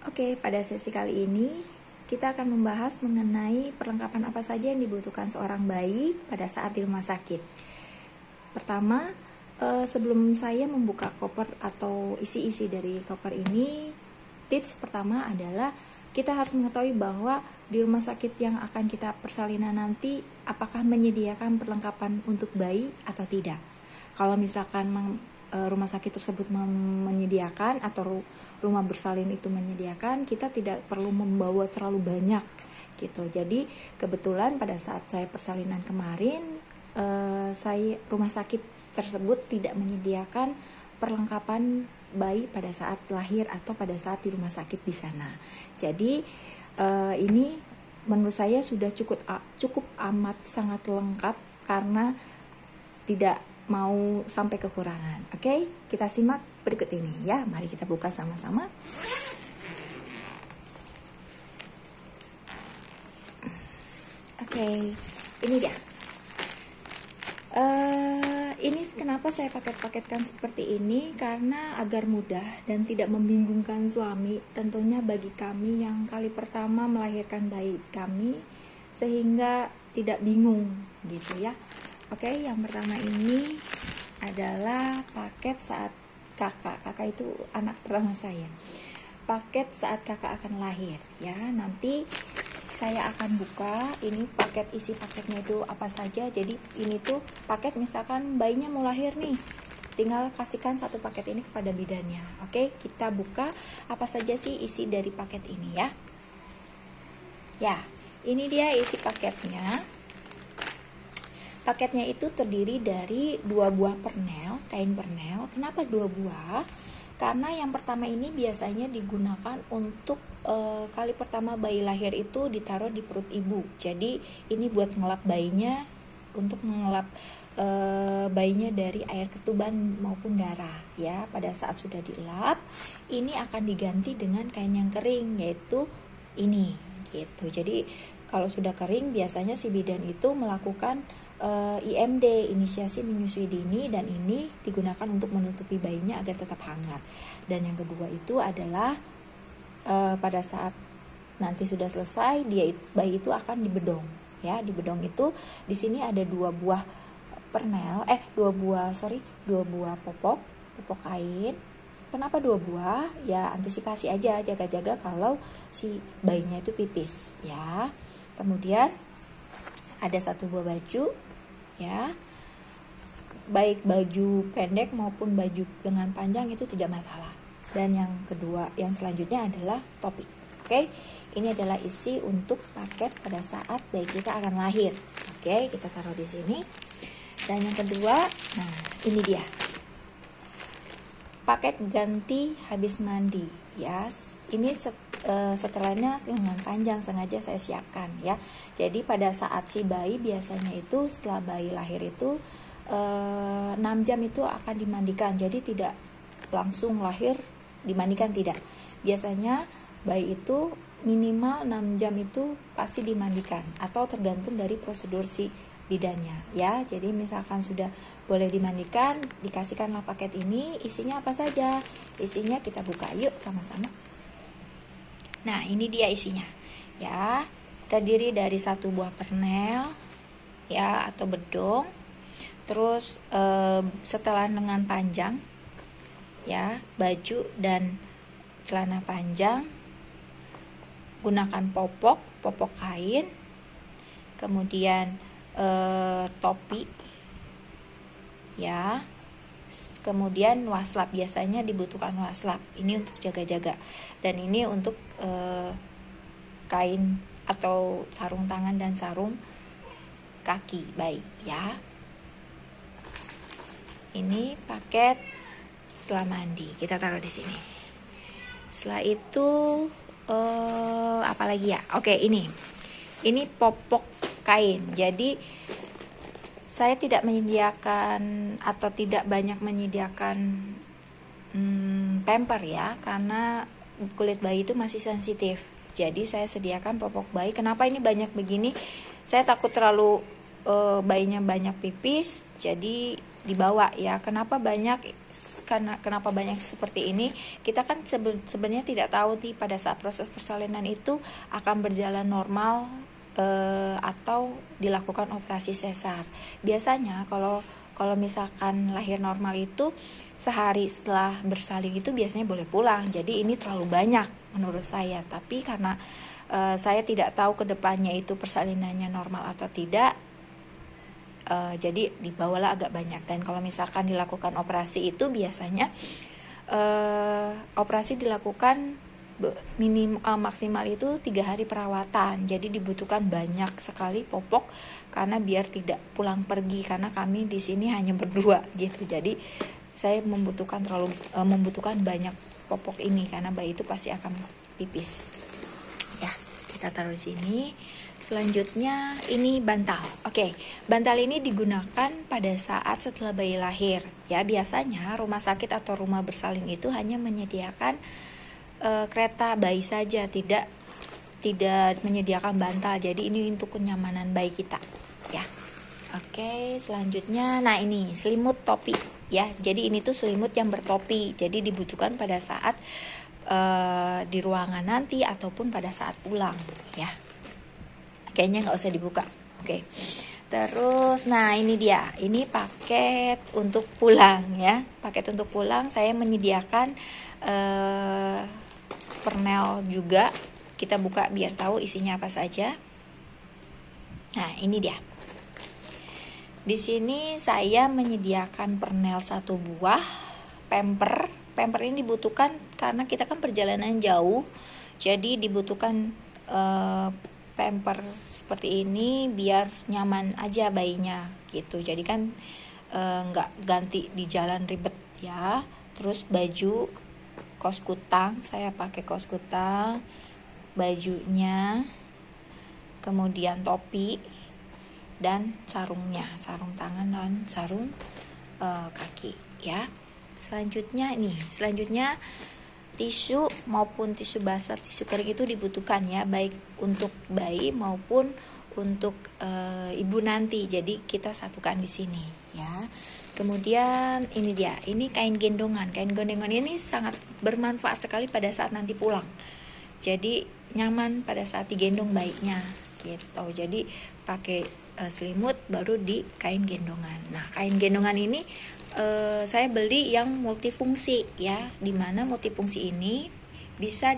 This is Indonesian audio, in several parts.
Oke, pada sesi kali ini kita akan membahas mengenai perlengkapan apa saja yang dibutuhkan seorang bayi pada saat di rumah sakit. Pertama, sebelum saya membuka koper atau isi-isi dari koper ini, tips pertama adalah kita harus mengetahui bahwa di rumah sakit yang akan kita persalinan nanti apakah menyediakan perlengkapan untuk bayi atau tidak. Kalau misalkan rumah sakit tersebut menyediakan atau rumah bersalin itu menyediakan, kita tidak perlu membawa terlalu banyak gitu. Jadi kebetulan pada saat saya persalinan kemarin, rumah sakit tersebut tidak menyediakan perlengkapan bayi pada saat lahir atau pada saat di rumah sakit di sana. Jadi ini menurut saya sudah cukup amat sangat lengkap karena tidak mau sampai kekurangan. Oke, kita simak berikut ini ya. Mari kita buka sama-sama. Oke, ini dia. Ini kenapa saya paket-paketkan seperti ini, karena agar mudah dan tidak membingungkan suami, tentunya bagi kami yang kali pertama melahirkan bayi kami, sehingga tidak bingung gitu ya. Oke, yang pertama ini adalah paket saat kakak itu anak pertama saya. Paket saat kakak akan lahir ya. Nanti saya akan buka ini paket, isi paketnya itu apa saja. Jadi ini tuh paket misalkan bayinya mau lahir nih, tinggal kasihkan satu paket ini kepada bidannya. Oke, kita buka apa saja sih isi dari paket ini ya. Ya, ini dia isi paketnya. Paketnya itu terdiri dari 2 buah pernel, kain pernel. Kenapa 2 buah? Karena yang pertama ini biasanya digunakan untuk kali pertama bayi lahir itu ditaruh di perut ibu. Jadi ini buat ngelap bayinya, untuk mengelap bayinya dari air ketuban maupun darah ya. Pada saat sudah dilap, ini akan diganti dengan kain yang kering, yaitu ini gitu. Jadi kalau sudah kering biasanya si bidan itu melakukan IMD, inisiasi menyusui dini, dan ini digunakan untuk menutupi bayinya agar tetap hangat. Dan yang kedua itu adalah pada saat nanti sudah selesai, bayi itu akan dibedong ya. Di bedong itu di sini ada 2 buah pernel, 2 buah popok kain. Kenapa 2 buah? Ya antisipasi aja, jaga-jaga kalau si bayinya itu pipis ya. Kemudian ada 1 buah baju ya, baik baju pendek maupun baju lengan panjang itu tidak masalah. Dan yang kedua, yang selanjutnya adalah topi. Oke, ini adalah isi untuk paket pada saat bayi kita akan lahir. Oke, kita taruh di sini. Dan yang kedua, nah ini dia paket ganti habis mandi ya. Ini setelahnya lengan panjang sengaja saya siapkan ya. Jadi pada saat si bayi biasanya itu setelah bayi lahir itu 6 jam itu akan dimandikan. Jadi tidak langsung lahir dimandikan, tidak. Biasanya bayi itu minimal 6 jam itu pasti dimandikan, atau tergantung dari prosedur si bidannya ya. Jadi misalkan sudah boleh dimandikan, dikasihkanlah paket ini. Isinya apa saja? Isinya kita buka yuk sama-sama. Nah ini dia isinya ya, terdiri dari 1 buah pernel ya atau bedong, terus setelan lengan panjang ya, baju dan celana panjang, gunakan popok kain, kemudian topi ya, kemudian waslap, biasanya dibutuhkan waslap ini untuk jaga-jaga, dan ini untuk kain atau sarung tangan dan sarung kaki bayi ya. Ini paket setelah mandi, kita taruh di sini. Setelah itu apalagi ya? Oke, ini popok kain. Jadi saya tidak menyediakan atau tidak banyak menyediakan pamper ya, karena kulit bayi itu masih sensitif. Jadi saya sediakan popok bayi. Kenapa ini banyak begini? Saya takut terlalu bayinya banyak pipis, jadi dibawa ya. Kenapa banyak? karena kenapa banyak seperti ini, kita kan sebenarnya tidak tahu nih pada saat proses persalinan itu akan berjalan normal atau dilakukan operasi sesar. Biasanya kalau misalkan lahir normal itu sehari setelah bersalin itu biasanya boleh pulang. Jadi ini terlalu banyak menurut saya. Tapi karena saya tidak tahu kedepannya itu persalinannya normal atau tidak, jadi dibawalah agak banyak. Dan kalau misalkan dilakukan operasi itu biasanya operasi dilakukan maksimal itu 3 hari perawatan. Jadi dibutuhkan banyak sekali popok karena biar tidak pulang pergi, karena kami di sini hanya berdua gitu. Jadi saya membutuhkan banyak popok ini karena bayi itu pasti akan pipis. Ya, kita taruh di sini. Selanjutnya ini bantal. Oke, bantal ini digunakan pada saat setelah bayi lahir. Ya, biasanya rumah sakit atau rumah bersalin itu hanya menyediakan kereta bayi saja, tidak menyediakan bantal. Jadi ini untuk kenyamanan bayi kita, ya. Oke, selanjutnya, nah ini selimut topi, ya. Jadi ini tuh selimut yang bertopi. Jadi dibutuhkan pada saat di ruangan nanti ataupun pada saat pulang, ya. Kayaknya nggak usah dibuka. Oke. Terus, nah ini dia, ini paket untuk pulang, ya. Paket untuk pulang saya menyediakan pernel juga. Kita buka biar tahu isinya apa saja. Nah, ini dia. Di sini saya menyediakan pernel 1 buah, pamper. Pamper ini dibutuhkan karena kita kan perjalanan jauh. Jadi dibutuhkan pamper seperti ini biar nyaman aja bayinya gitu. Jadi kan nggak ganti di jalan ribet, ya. Terus baju kos kutang, saya pakai kos kutang, bajunya, kemudian topi dan sarungnya, sarung tangan dan sarung kaki, ya. Selanjutnya tisu maupun tisu basah, tisu kering itu dibutuhkan, ya, baik untuk bayi maupun untuk ibu nanti. Jadi kita satukan di sini, ya. Kemudian ini dia, ini kain gendongan. Kain gendongan ini sangat bermanfaat sekali pada saat nanti pulang. Jadi nyaman pada saat digendong bayinya gitu. Jadi pakai selimut baru di kain gendongan. Nah, kain gendongan ini saya beli yang multifungsi, ya. Dimana multifungsi ini bisa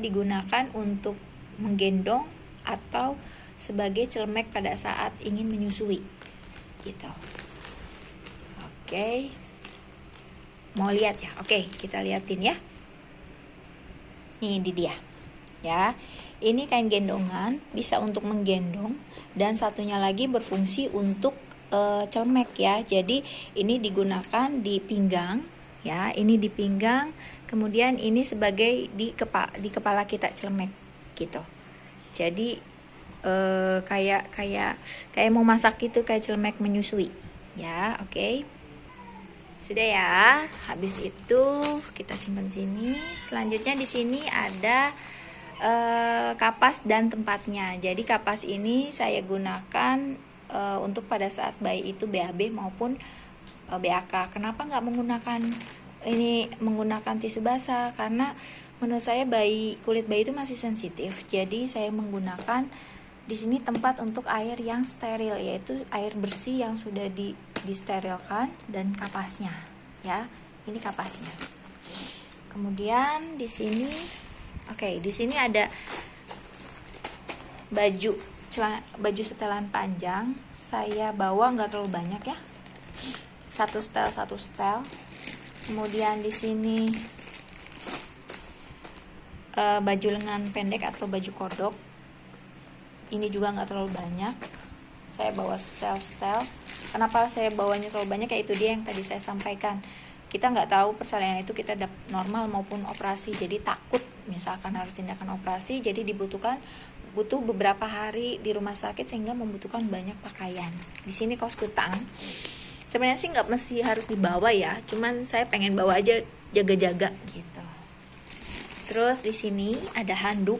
digunakan untuk menggendong atau sebagai celemek pada saat ingin menyusui gitu. Oke, mau lihat ya? Oke, kita liatin ya. Ini dia, ya. Ini kain gendongan, bisa untuk menggendong, dan satunya lagi berfungsi untuk celemek, ya. Jadi ini digunakan di pinggang, ya. Ini di pinggang, kemudian ini sebagai di kepala kita celemek, gitu. Jadi kayak mau masak gitu, kayak celemek menyusui, ya. Oke. Sudah ya. Habis itu kita simpan sini. Selanjutnya di sini ada kapas dan tempatnya. Jadi kapas ini saya gunakan untuk pada saat bayi itu BAB maupun BAK. Kenapa nggak menggunakan tisu basah? Karena menurut saya kulit bayi itu masih sensitif. Jadi saya menggunakan di sini tempat untuk air yang steril, yaitu air bersih yang sudah disterilkan, dan kapasnya, ya. Ini kapasnya. Kemudian di sini, di sini ada baju setelan panjang. Saya bawa nggak terlalu banyak, ya. Satu setel. Kemudian di sini baju lengan pendek atau baju kodok. Ini juga nggak terlalu banyak. Saya bawa setel. Kenapa saya bawanya terlalu banyak? Ya itu dia yang tadi saya sampaikan. Kita nggak tahu persalinan itu kita normal maupun operasi. Jadi takut misalkan harus tindakan operasi. Jadi butuh beberapa hari di rumah sakit sehingga membutuhkan banyak pakaian. Di sini kaos kutang. Sebenarnya sih nggak mesti harus dibawa, ya. Cuman saya pengen bawa aja jaga-jaga gitu. Terus di sini ada handuk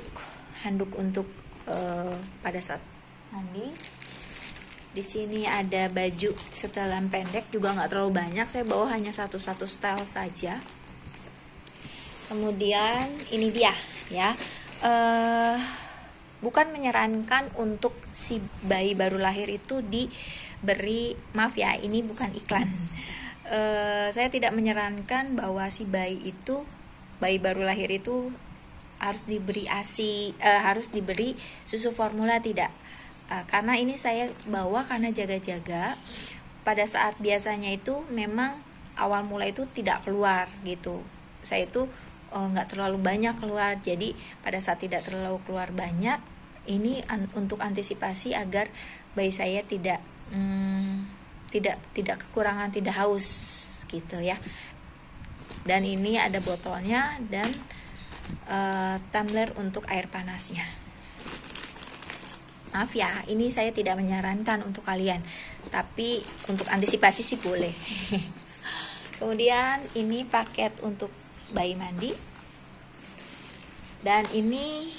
untuk pada saat mandi. Di sini ada baju setelan pendek, juga nggak terlalu banyak, saya bawa hanya satu style saja. Kemudian ini dia ya, bukan menyarankan untuk si bayi baru lahir itu diberi, maaf ya, ini bukan iklan. Saya tidak menyarankan bahwa si bayi baru lahir itu harus diberi ASI, harus diberi susu formula, tidak. Karena ini saya bawa karena jaga-jaga. Pada saat biasanya itu memang awal mula itu tidak keluar gitu. Saya itu nggak terlalu banyak keluar, jadi pada saat tidak terlalu keluar banyak, ini untuk antisipasi agar bayi saya tidak kekurangan, tidak haus gitu ya. Dan ini ada botolnya dan tumbler untuk air panasnya. Maaf ya, ini saya tidak menyarankan untuk kalian, tapi untuk antisipasi sih boleh. Kemudian ini paket untuk bayi mandi, dan ini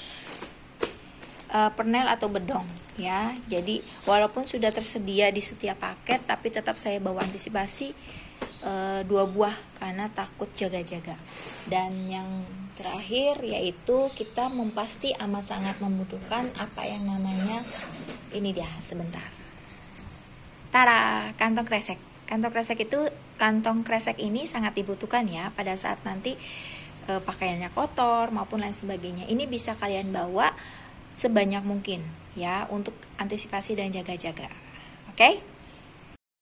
pernel atau bedong ya. Jadi walaupun sudah tersedia di setiap paket, tapi tetap saya bawa antisipasi 2 buah karena takut jaga-jaga. Dan yang terakhir yaitu kita pasti amat sangat membutuhkan apa yang namanya, ini dia, sebentar, tara, kantong kresek. Kantong kresek ini sangat dibutuhkan ya pada saat nanti pakaiannya kotor maupun lain sebagainya. Ini bisa kalian bawa sebanyak mungkin ya untuk antisipasi dan jaga-jaga. Oke?